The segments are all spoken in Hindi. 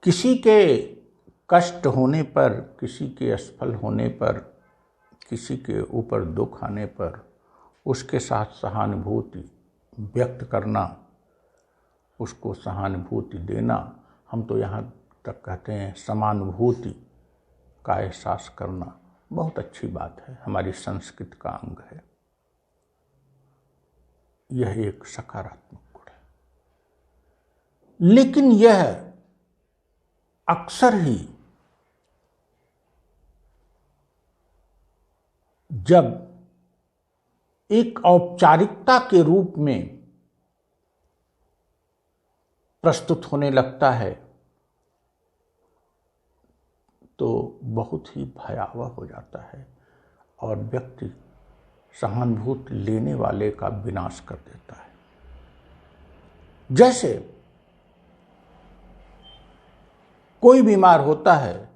किसी के कष्ट होने पर, किसी के असफल होने पर, किसी के ऊपर दुख आने पर उसके साथ सहानुभूति व्यक्त करना, उसको सहानुभूति देना, हम तो यहाँ तक कहते हैं समानुभूति का एहसास करना, बहुत अच्छी बात है, हमारी संस्कृति का अंग है। यह एक सकारात्मक गुण है। लेकिन यह अक्सर ही जब एक औपचारिकता के रूप में प्रस्तुत होने लगता है तो बहुत ही भयावह हो जाता है और व्यक्ति सहानुभूति लेने वाले का विनाश कर देता है। जैसे कोई बीमार होता है,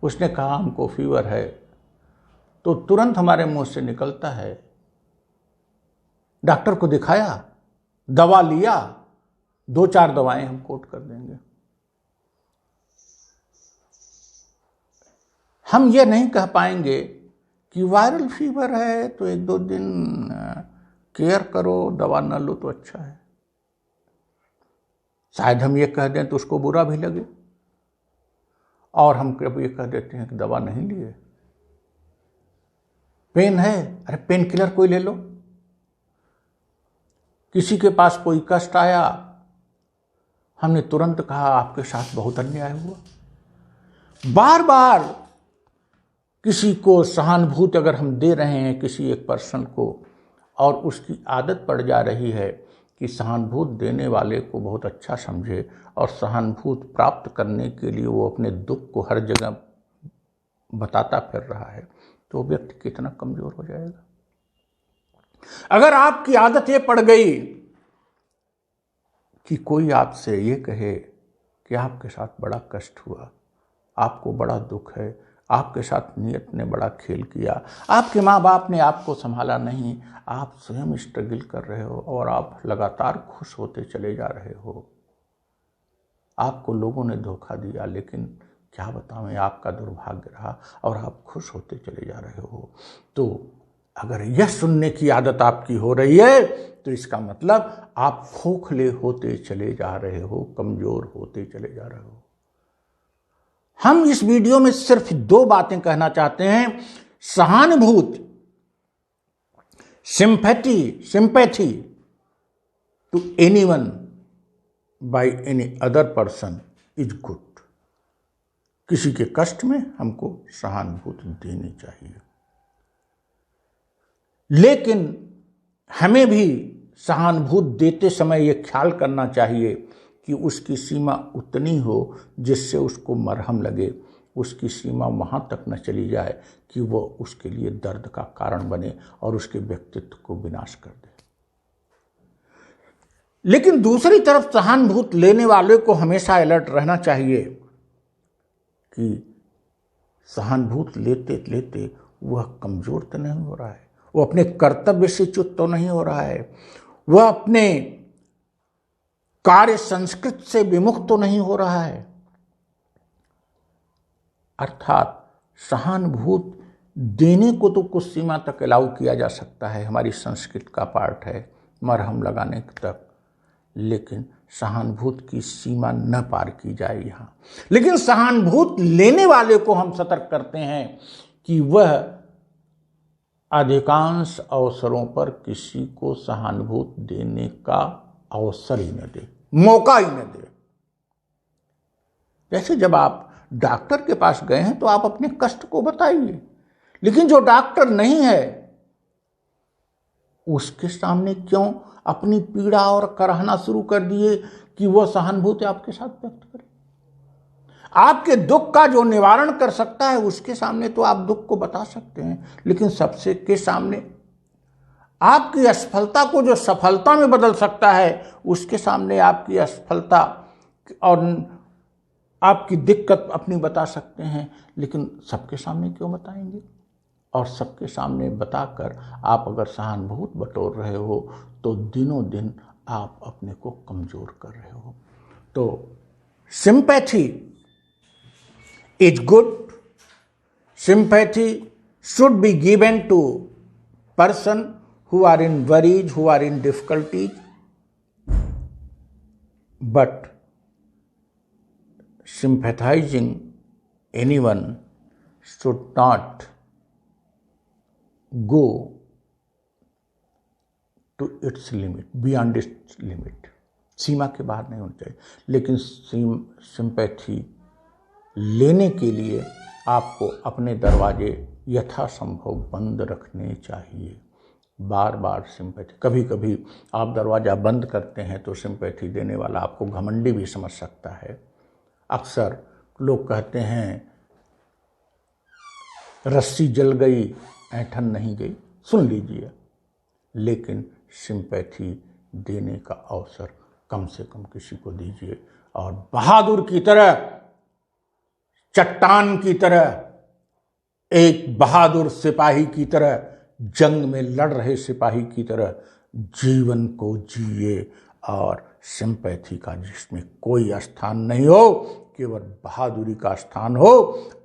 उसने कहा हमको फीवर है, तो तुरंत हमारे मुंह से निकलता है डॉक्टर को दिखाया, दवा लिया, 2-4 दवाएं हम कोट कर देंगे। हम ये नहीं कह पाएंगे कि वायरल फीवर है तो 1-2 दिन केयर करो, दवा न लो तो अच्छा है। शायद हम ये कह दें तो उसको बुरा भी लगे और हम कब ये कह देते हैं कि दवा नहीं लिए। पेन है, अरे पेन किलर कोई ले लो। किसी के पास कोई कष्ट आया, हमने तुरंत कहा आपके साथ बहुत अन्याय हुआ। बार बार किसी को सहानुभूति अगर हम दे रहे हैं किसी एक पर्सन को और उसकी आदत पड़ जा रही है कि सहानुभूति देने वाले को बहुत अच्छा समझे और सहानुभूति प्राप्त करने के लिए वो अपने दुख को हर जगह बताता फिर रहा है, तो व्यक्ति कितना कमजोर हो जाएगा। अगर आपकी आदत ये पड़ गई कि कोई आपसे ये कहे कि आपके साथ बड़ा कष्ट हुआ, आपको बड़ा दुख है, आपके साथ नियत ने बड़ा खेल किया, आपके माँ बाप ने आपको संभाला नहीं, आप स्वयं स्ट्रगल कर रहे हो और आप लगातार खुश होते चले जा रहे हो, आपको लोगों ने धोखा दिया, लेकिन क्या बताऊं आपका दुर्भाग्य रहा और आप खुश होते चले जा रहे हो। तो अगर यह सुनने की आदत आपकी हो रही है तो इसका मतलब आप खोखले होते चले जा रहे हो, कमजोर होते चले जा रहे हो। हम इस वीडियो में सिर्फ 2 बातें कहना चाहते हैं। सहानुभूति, sympathy to anyone by any other person is good. किसी के कष्ट में हमको सहानुभूति देनी चाहिए, लेकिन हमें भी सहानुभूति देते समय यह ख्याल करना चाहिए कि उसकी सीमा उतनी हो जिससे उसको मरहम लगे, उसकी सीमा वहाँ तक न चली जाए कि वो उसके लिए दर्द का कारण बने और उसके व्यक्तित्व को विनाश कर दे। लेकिन दूसरी तरफ सहानुभूति लेने वाले को हमेशा अलर्ट रहना चाहिए कि सहानुभूति लेते लेते वह कमजोर तो नहीं हो रहा है, वो अपने कर्तव्य से च्युत तो नहीं हो रहा है, वह अपने कार्य संस्कृति से विमुख तो नहीं हो रहा है। अर्थात सहानुभूति देने को तो कुछ सीमा तक अलाउ किया जा सकता है, हमारी संस्कृति का पार्ट है मरहम लगाने तक, लेकिन सहानुभूति की सीमा न पार की जाए यहाँ। लेकिन सहानुभूति लेने वाले को हम सतर्क करते हैं कि वह अधिकांश अवसरों पर किसी को सहानुभूति देने का अवसर ही न दे, मौका ही न दे। जैसे जब आप डॉक्टर के पास गए हैं तो आप अपने कष्ट को बताइए, लेकिन जो डॉक्टर नहीं है उसके सामने क्यों अपनी पीड़ा और कराहना शुरू कर दिए कि वह सहानुभूति आपके साथ व्यक्त करे। आपके दुख का जो निवारण कर सकता है उसके सामने तो आप दुख को बता सकते हैं, लेकिन सबसे के सामने आपकी असफलता को जो सफलता में बदल सकता है उसके सामने आपकी असफलता और आपकी दिक्कत अपनी बता सकते हैं, लेकिन सबके सामने क्यों बताएंगे। और सबके सामने बताकर आप अगर सहानुभूति बटोर रहे हो तो दिनों दिन आप अपने को कमज़ोर कर रहे हो। तो Sympathy is good. Sympathy should be given to person who are in worries, who are in difficulties. But sympathizing anyone should not go to its limit, beyond its limit. सीमा के बाहर नहीं होना चाहिए, लेकिन सिंपैथी लेने के लिए आपको अपने दरवाजे यथासंभव बंद रखने चाहिए। बार बार सिंपैथी, कभी कभी आप दरवाज़ा बंद करते हैं तो सिंपैथी देने वाला आपको घमंडी भी समझ सकता है। अक्सर लोग कहते हैं रस्सी जल गई ऐंठन नहीं गई, सुन लीजिए, लेकिन सिंपैथी देने का अवसर कम से कम किसी को दीजिए। और बहादुर की तरह, चट्टान की तरह, एक बहादुर सिपाही की तरह, जंग में लड़ रहे सिपाही की तरह जीवन को जिए। और सिंपैथी का जिसमें कोई स्थान नहीं हो, केवल बहादुरी का स्थान हो।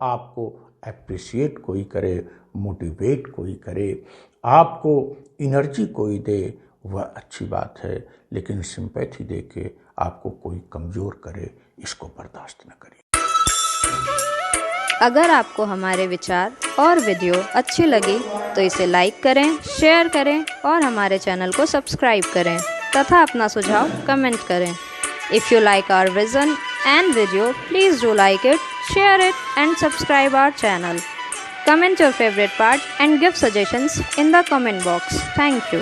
आपको एप्रिशिएट कोई करे, मोटिवेट कोई करे, आपको एनर्जी कोई दे, वह अच्छी बात है, लेकिन सिंपैथी दे के आपको कोई कमज़ोर करे, इसको बर्दाश्त न करिए। अगर आपको हमारे विचार और वीडियो अच्छी लगी तो इसे लाइक करें, शेयर करें और हमारे चैनल को सब्सक्राइब करें तथा अपना सुझाव कमेंट करें। If you like our vision and video, please do like it, share it and subscribe our channel. Comment your favorite part and give suggestions in the comment box. Thank you.